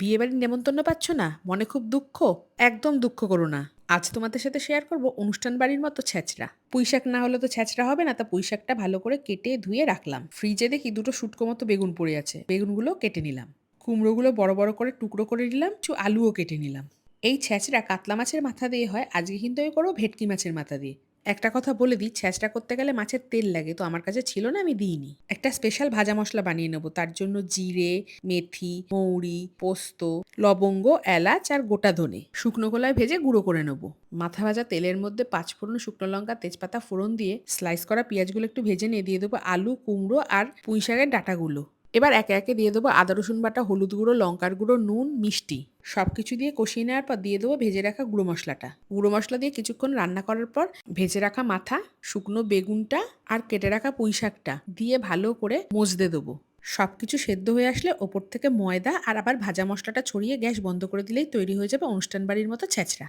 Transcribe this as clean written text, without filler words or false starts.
বিয়েবাড়ির নেমন্তন্ন পাচ্ছ না? মনে খুব দুঃখ? একদম দুঃখ করো না। আজ তোমাদের সাথে শেয়ার করব অনুষ্ঠান বাড়ির মতো ছ্যাঁচড়া। পুঁইশাক না হলে তো ছ্যাঁচড়া হবে না, তা পুঁইশাকটা ভালো করে কেটে ধুয়ে রাখলাম। ফ্রিজে দেখি দুটো শুটকো মতো বেগুন পড়ে আছে। বেগুনগুলো কেটে নিলাম। কুমড়োগুলো বড় বড় করে টুকরো করে নিলাম, কিছু আলুও কেটে নিলাম। এই ছ্যাঁচড়া কাতলা মাছের মাথা দিয়ে হয়, আজকে কিন্তু আমি করবো ভেটকি মাছের মাথা দিয়ে। একটা কথা বলে দিই, ছ্যাঁচড়া করতে গেলে মাছের তেল লাগে, তো আমার কাছে ছিল না, আমি দিইনি। একটা স্পেশাল ভাজা মশলা বানিয়ে নেবো, তার জন্য জিরে, মেথি, মৌরি, পোস্ত, লবঙ্গ, এলাচ আর গোটা ধনে শুকনো খোলায় ভেজে গুঁড়ো করে নেবো। মাথা ভাজা তেলের মধ্যে পাঁচফোড়ন, শুকনো লঙ্কা, তেজপাতা ফোড়ন দিয়ে স্লাইস করা পেঁয়াজগুলো একটু ভেজে নিয়ে দিয়ে দেবো আলু, কুমড়ো আর পুঁইশাকের ডাঁটাগুলো। এবার একে একে দিয়ে দেবো আদা রসুন বাটা, হলুদ গুঁড়ো, লঙ্কার গুঁড়ো, নুন, মিষ্টি। সবকিছু দিয়ে কষিয়ে নেওয়ার পর দিয়ে দেবো ভেজে রাখা গুঁড়ো মশলাটা। গুঁড়ো মশলা দিয়ে কিছুক্ষণ রান্না করার পর ভেজে রাখা মাথা, শুকনো বেগুনটা আর কেটে রাখা পুঁই শাকটা দিয়ে ভালো করে মজতে দেবো। সবকিছু সেদ্ধ হয়ে আসলে ওপর থেকে ময়দা আর আবার ভাজা মশলাটা ছড়িয়ে গ্যাস বন্ধ করে দিলেই তৈরি হয়ে যাবে অনুষ্ঠান বাড়ির মতো ছ্যাঁচড়া।